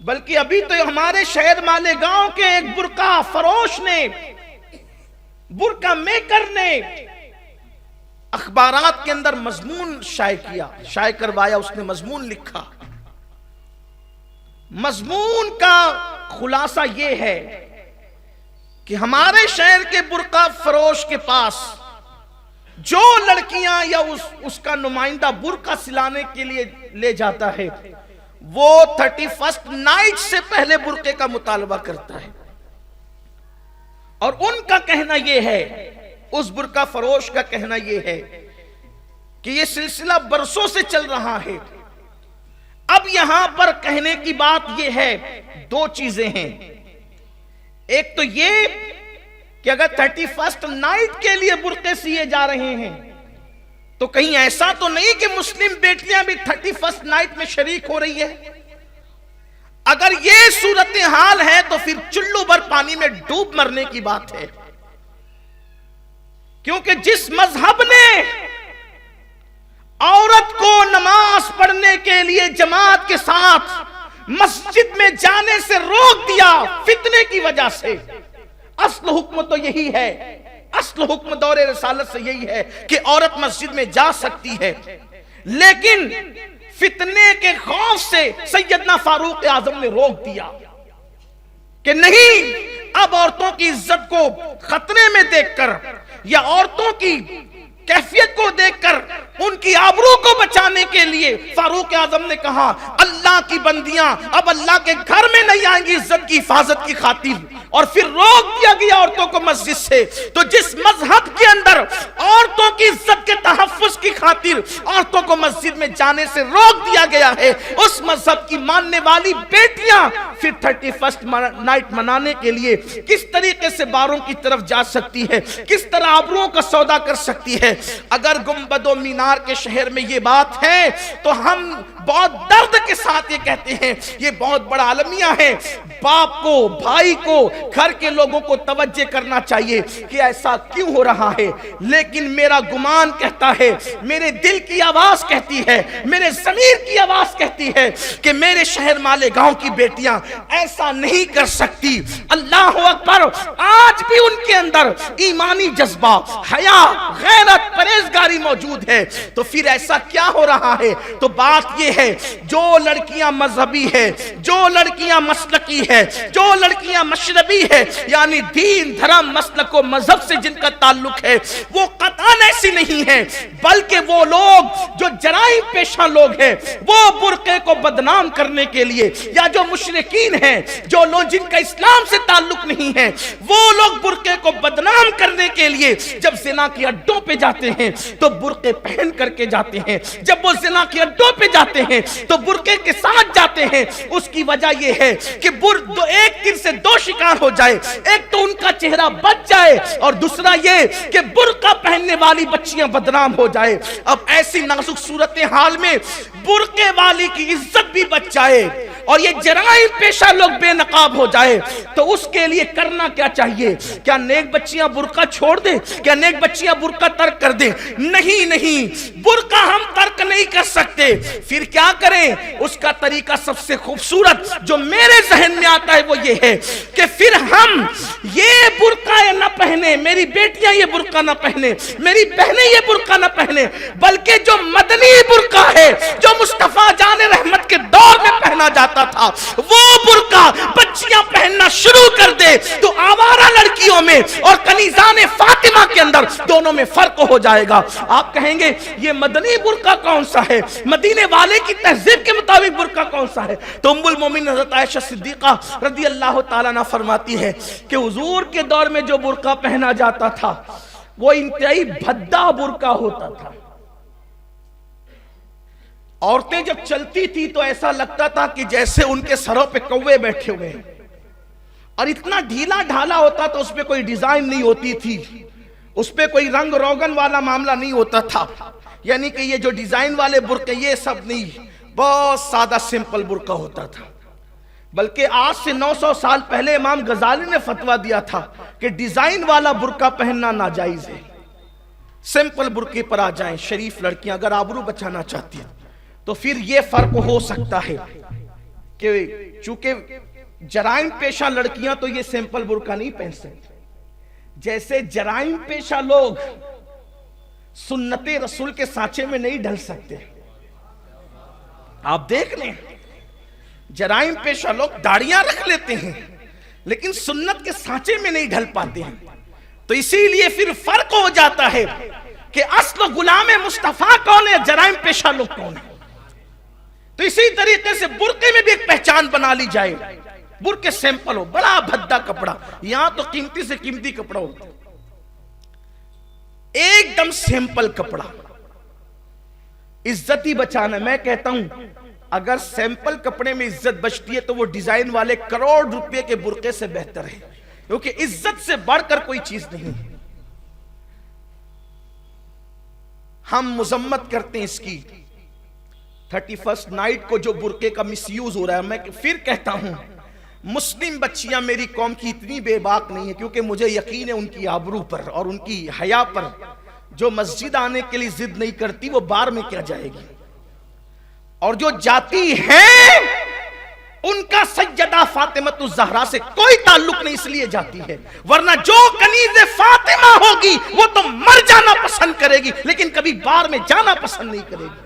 بلکہ ابھی تو ہمارے شہر مالیگاؤں کے ایک برقع فروش نے، برقع میکر نے اخبارات کے اندر مضمون شائع کروایا. اس نے مضمون لکھا. مضمون کا خلاصہ یہ ہے کہ ہمارے شہر کے برقع فروش کے پاس جو لڑکیاں یا اس کا نمائندہ برقع سلانے کے لیے لے جاتا ہے، وہ 31st نائٹ سے پہلے برقعے کا مطالبہ کرتا ہے. اور ان کا کہنا یہ ہے، اس برقع فروش کا کہنا یہ ہے کہ یہ سلسلہ برسوں سے چل رہا ہے. اب یہاں پر کہنے کی بات یہ ہے، دو چیزیں ہیں. ایک تو یہ کہ اگر 31st نائٹ کے لیے برقعے سیے جا رہے ہیں تو کہیں ایسا تو نہیں کہ مسلم بیٹیاں بھی 31st نائٹ میں شریک ہو رہی ہے. اگر یہ صورتحال ہے تو پھر چلو بھر پانی میں ڈوب مرنے کی بات ہے. کیونکہ جس مذہب نے عورت کو نماز پڑھنے کے لیے جماعت کے ساتھ مسجد میں جانے سے روک دیا فتنے کی وجہ سے، اصل حکم تو یہی ہے، اصل حکم دور رسالت سے یہی ہے کہ عورت مسجد میں جا سکتی ہے. لیکن فتنے کے خوف سے سیدنا فاروق اعظم نے روک دیا کہ نہیں، اب عورتوں کی عزت کو خطرے میں دیکھ کر یا عورتوں کی کیفیت کو دیکھ کر ان کی آبرو کو بچانے کے لیے فاروق اعظم نے کہا اللہ کی بندیاں اب اللہ کے گھر میں نہیں آئیں گی عزت کی حفاظت کی خاطر. اور پھر روک دیا گیا عورتوں کو مسجد سے. تو جس مذہب کے اندر عورتوں کی عزت کے تحفظ کی خاطر عورتوں کو مسجد میں جانے سے روک دیا گیا ہے، اس مذہب کی ماننے والی بیٹیاں پھر 31st نائٹ منانے کے لیے کس طریقے سے باروں کی طرف جا سکتی ہے، کس طرح آبروؤں کا سودا کر سکتی ہے. اگر گنبد و مینار کے شہر میں یہ بات ہے تو ہم بہت درد کے ساتھ یہ کہتے ہیں، یہ بہت بڑا المیہ ہے. باپ کو، بھائی کو، گھر کے لوگوں کو توجہ کرنا چاہیے کہ ایسا کیوں ہو رہا ہے. لیکن میرا گمان کہتا ہے، میرے دل کی آواز کہتی ہے، میرے ضمیر کی آواز کہتی ہے کہ میرے شہر مالیگاؤں کی بیٹیاں ایسا نہیں کر سکتی. اللہ اکبر. آج بھی ان کے اندر ایمانی جذبہ، حیا، غیرت، پرہیزگاری موجود ہے. تو پھر ایسا کیا ہو رہا ہے؟ تو بات یہ ہے، جو لڑکیاں مذہبی ہے، جو لڑکیاں مسلکی ہے، جو لڑکیاں مشربی ہے، یعنی دین، دھرم، مسلک و مذہب سے جن کا تعلق ہے، وہ قطعاً ایسی نہیں ہے. بلکہ وہ لوگ جو جرائم پیشہ لوگ ہیں، وہ برقعے کو بدنام کرنے کے لیے، یا جو مشرکین ہیں، جو لوگ جن کا اسلام سے تعلق نہیں ہے، وہ لوگ برقعے کو بدنام کرنے کے لیے جب زنا کی اڈوں پہ جاتے ہیں تو برقعے پہن کر کے جاتے ہیں. جب وہ زنا کی اڈوں پہ جاتے ہیں تو برقعے کے ساتھ جاتے ہیں. اس کی وجہ یہ ہے کہ ایک تیر سے دو شکار ہو جائے، ایک تو ان کا چہرہ بچ جائے اور دوسرا یہ کہ برقع پہننے والی بچیاں بدنام ہو جائے. اب ایسی نازک صورتحال میں برقعے والی کی عزت بھی بچ جائے اور یہ جرائم پیشہ لوگ بے نقاب ہو جائے تو اس کے لیے کرنا کیا چاہیے؟ کیا نیک بچیاں برقع چھوڑ دیں؟ کیا نیک بچیاں برقع ترک کر دیں؟ نہیں نہیں، برقع ہم ترک نہیں کر سکتے. پھر کیا کریں؟ اس کا طریقہ سب سے خوبصورت جو میرے ذہن میں آتا ہے وہ یہ ہے کہ پھر ہم یہ برقع نہ پہنے، میری بیٹیاں یہ برقع نہ پہنے، میری بہنیں یہ برقع نہ پہنے، بلکہ جو مدنی برقع ہے، جو مصطفیٰ جان رحمت کے دور میں پہنا جاتا تھا، وہ برقع بچیاں پہننا شروع کر دے تو آوارہ لڑکیوں میں اور کنیزان فاطمہ کے اندر دونوں میں فرق ہو جائے گا. آپ کہیں گے یہ مدنی برقع کون سا ہے، مدینے والے کی تہذیب کے مطابق برقع کون سا ہے؟ تو ام المومنین حضرت عائشہ صدیقہ رضی اللہ تعالیٰ عنہ فرماتی ہے کہ حضور کے دور میں جو برقع پہنا جاتا تھا وہ انتہائی بھدا برقع ہوتا تھا. عورتیں جب چلتی تھی تو ایسا لگتا تھا کہ جیسے ان کے سروں پہ کوے بیٹھے ہوئے ہیں، اور اتنا ڈھیلا ڈھالا ہوتا تو اس پہ کوئی ڈیزائن نہیں ہوتی تھی، اس پہ کوئی رنگ روگن والا معاملہ نہیں ہوتا تھا. یعنی کہ یہ جو ڈیزائن والے برقعے یہ سب نہیں، بہت سادہ سمپل برقع ہوتا تھا. بلکہ آج سے 900 سال پہلے امام غزالی نے فتویٰ دیا تھا کہ ڈیزائن والا برقع پہننا ناجائز ہے. سمپل برقعے پر آ جائیں شریف لڑکیاں اگر آبرو بچانا چاہتی ہیں. تو پھر یہ فرق ہو سکتا ہے کہ چونکہ جرائم پیشہ لڑکیاں تو یہ سیمپل برقع نہیں پہن سکتی، جیسے جرائم پیشہ لوگ سنت رسول کے سانچے میں نہیں ڈھل سکتے. آپ دیکھ لیں جرائم پیشہ لوگ داڑیاں رکھ لیتے ہیں لیکن سنت کے سانچے میں نہیں ڈھل پاتے ہیں. تو اسی لیے پھر فرق ہو جاتا ہے کہ اصل غلام مصطفیٰ کون ہے، جرائم پیشہ لوگ کون ہیں. تو اسی طریقے سے برقعے میں بھی ایک پہچان بنا لی جائے. برقعے سیمپل ہو، بڑا بھدا کپڑا، یہاں تو قیمتی سے قیمتی کپڑا ہوتا ہے، ایک دم سیمپل کپڑا. عزت ہی بچانا. میں کہتا ہوں اگر سیمپل کپڑے میں عزت بچتی ہے تو وہ ڈیزائن والے کروڑ روپے کے برقعے سے بہتر ہے، کیونکہ عزت سے بڑھ کر کوئی چیز نہیں. ہم مذمت کرتے ہیں اس کی 31st نائٹ کو جو برقعے کا مس یوز ہو رہا ہے. میں پھر کہتا ہوں مسلم بچیاں میری قوم کی اتنی بے باک نہیں ہے، کیونکہ مجھے یقین ہے ان کی آبرو پر اور ان کی حیا پر. جو مسجد آنے کے لیے ضد نہیں کرتی وہ بار میں کیا جائے گی، اور جو جاتی ہیں ان کا سیدہ فاطمہ الزہرا سے کوئی تعلق نہیں، اس لیے جاتی ہے. ورنہ جو کنیز فاطمہ ہوگی وہ تو مر جانا پسند کرے گی لیکن کبھی بار میں جانا پسند نہیں کرے گی.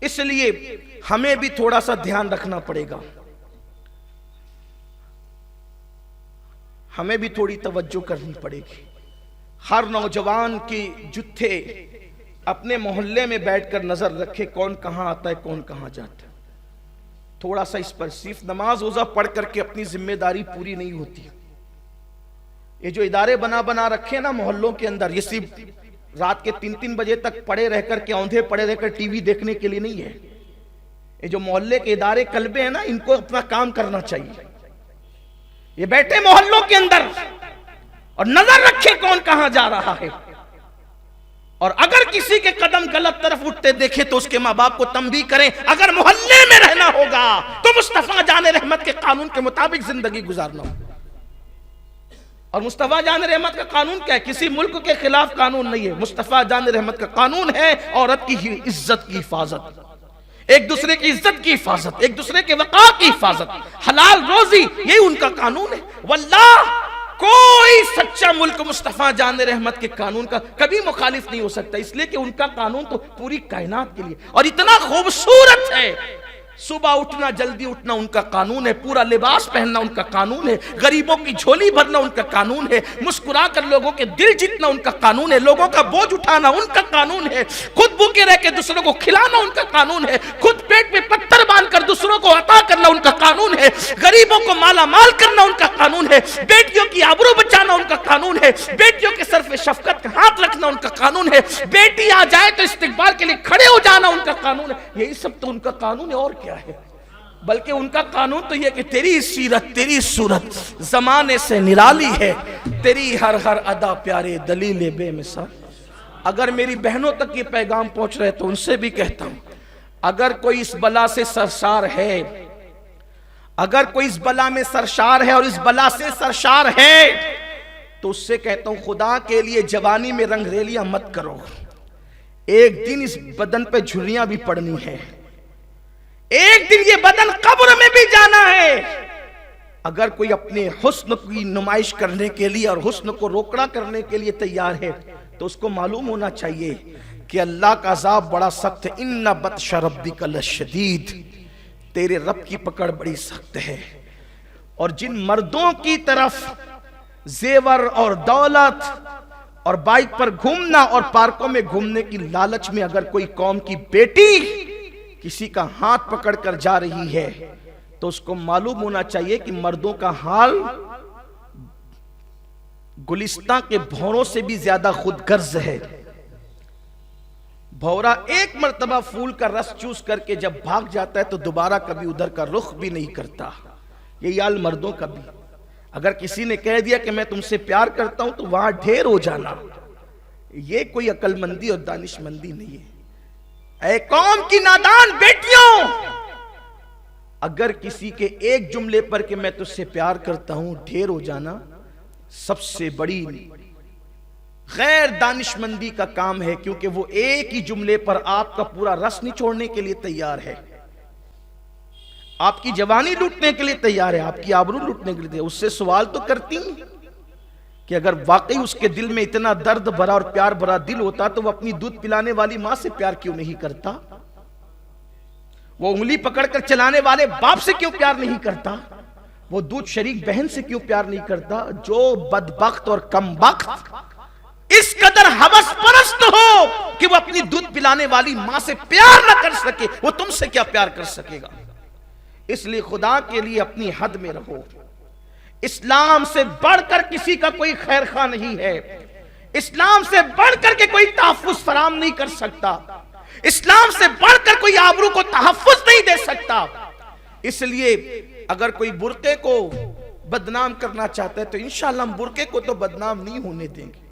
اس لیے ہمیں بھی تھوڑا سا دھیان رکھنا پڑے گا، ہمیں بھی تھوڑی توجہ کرنی پڑے گی. ہر نوجوان کی جتھے اپنے محلے میں بیٹھ کر نظر رکھے کون کہاں آتا ہے کون کہاں جاتا ہے. تھوڑا سا اس پر صرف نماز روزہ پڑھ کر کے اپنی ذمہ داری پوری نہیں ہوتی. یہ جو ادارے بنا رکھے نا محلوں کے اندر، یہ صرف رات کے 3 بجے تک پڑے رہ کر کے اوندھے پڑے رہ کر ٹی وی دیکھنے کے لیے نہیں ہے. یہ جو محلے کے ادارے کلبے ہیں نا، ان کو اپنا کام کرنا چاہیے. یہ بیٹھے محلوں کے اندر اور نظر رکھے کون کہاں جا رہا ہے، اور اگر کسی کے قدم غلط طرف اٹھتے دیکھے تو اس کے ماں باپ کو تنبیہ کریں. اگر محلے میں رہنا ہوگا تو مصطفیٰ جان رحمت کے قانون کے مطابق زندگی گزارنا ہوگا. اور مصطفیٰ جان رحمت کا قانون کیا ہے؟ کسی ملک کے خلاف قانون نہیں ہے. مصطفیٰ جان رحمت کا قانون ہے عورت کی عزت کی حفاظت، ایک دوسرے کی عزت کی حفاظت، ایک دوسرے کے وقار کی حفاظت، حلال روزی، یہی ان کا قانون ہے. واللہ کوئی سچا ملک مصطفیٰ جان رحمت کے قانون کا کبھی مخالف نہیں ہو سکتا، اس لیے کہ ان کا قانون تو پوری کائنات کے لیے اور اتنا خوبصورت ہے. صبح اٹھنا جلدی اٹھنا ان کا قانون ہے، پورا لباس پہننا ان کا قانون ہے، غریبوں کی جھولی بھرنا ان کا قانون ہے، مسکرا کر لوگوں کے دل جیتنا ان کا قانون ہے، لوگوں کا بوجھ اٹھانا ان کا قانون ہے، خود بھوکے رہ کے دوسروں کو کھلانا ان کا قانون ہے، خود پیٹ میں پتھر باندھ کر دوسروں کو عطا کرنا ان کا قانون ہے، غریبوں کو مالا مال کرنا ان کا قانون ہے، بیٹیوں کی آبرو بچانا ان کا قانون ہے، بیٹیوں کے سر پہ شفقت کا ہاتھ رکھنا ان کا قانون ہے، بیٹی آ جائے تو استقبال کے لیے کھڑے ہو جانا ان کا قانون ہے. یہی سب تو ان کا قانون ہے، اور کیا ہے؟ بلکہ ان کا قانون تو یہ کہ تیری سیرت تیری صورت زمانے سے نرالی ہے، تیری ہر ادا پیارے دلیل بے مثال. اگر میری بہنوں تک یہ پیغام پہنچ رہے تو ان سے بھی کہتا ہوں اگر کوئی اس بلا سے سرشار ہے، اگر کوئی اس بلا میں سرشار ہے اور اس بلا سے سرشار ہے تو اس سے کہتا ہوں خدا کے لیے جوانی میں رنگ ریلیاں مت کرو. ایک دن اس بدن پہ جھریاں بھی پڑنی ہے، ایک دن یہ بدن قبر میں بھی جانا ہے. اگر کوئی اپنے حسن کی نمائش کرنے کے لیے اور حسن کو روکڑا کرنے کے لیے تیار ہے تو اس کو معلوم ہونا چاہیے کہ اللہ کا عذاب بڑا سخت ہے. ان بطش ربک لشدید، تیرے رب کی پکڑ بڑی سخت ہے. اور جن مردوں کی طرف زیور اور دولت اور بائک پر گھومنا اور پارکوں میں گھومنے کی لالچ میں اگر کوئی قوم کی بیٹی کسی کا ہاتھ پکڑ کر جا رہی ہے تو اس کو معلوم ہونا چاہیے کہ مردوں کا حال گلستان کے بھوروں سے بھی زیادہ خود غرض ہے. بھورا ایک مرتبہ پھول کا رس چوس کر کے جب بھاگ جاتا ہے تو دوبارہ کبھی ادھر کا رخ بھی نہیں کرتا. یہی حال مردوں کا بھی. اگر کسی نے کہہ دیا کہ میں تم سے پیار کرتا ہوں تو وہاں ڈھیر ہو جانا. یہ کوئی عقل مندی اور دانش مندی نہیں ہے. اے قوم کی نادان بیٹیوں، اگر کسی کے ایک جملے پر کہ میں تجھ سے پیار کرتا ہوں ڈھیر ہو جانا سب سے بڑی غیر دانش مندی کا کام ہے، کیونکہ وہ ایک ہی جملے پر آپ کا پورا رس نچوڑنے کے لیے تیار ہے. آپ کی جوانی لوٹنے کے لیے تیار ہے، آپ کی آبرو لوٹنے کے لیے تیار۔ اس سے سوال تو کرتی کہ اگر واقعی اس کے دل میں اتنا درد بھرا اور پیار بھرا دل ہوتا تو وہ اپنی دودھ پلانے والی ماں سے پیار کیوں نہیں کرتا؟ وہ انگلی پکڑ کر چلانے والے باپ سے کیوں پیار نہیں کرتا؟ وہ دودھ شریک بہن سے کیوں پیار نہیں کرتا؟ جو بدبخت اور کم بخت اس قدر ہوس پرست ہو کہ وہ اپنی دودھ پلانے والی ماں سے پیار نہ کر سکے، وہ تم سے کیا پیار کر سکے گا؟ اس لیے خدا کے لیے اپنی حد میں رہو۔ اسلام سے بڑھ کر کسی کا کوئی خیر خواہ نہیں ہے، اسلام سے بڑھ کر کے کوئی تحفظ فراہم نہیں کر سکتا، اسلام سے بڑھ کر کوئی آبرو کو تحفظ نہیں دے سکتا۔ اس لیے اگر کوئی برقعے کو بدنام کرنا چاہتا ہے تو انشاءاللہ ہم برقعے کو تو بدنام نہیں ہونے دیں گے۔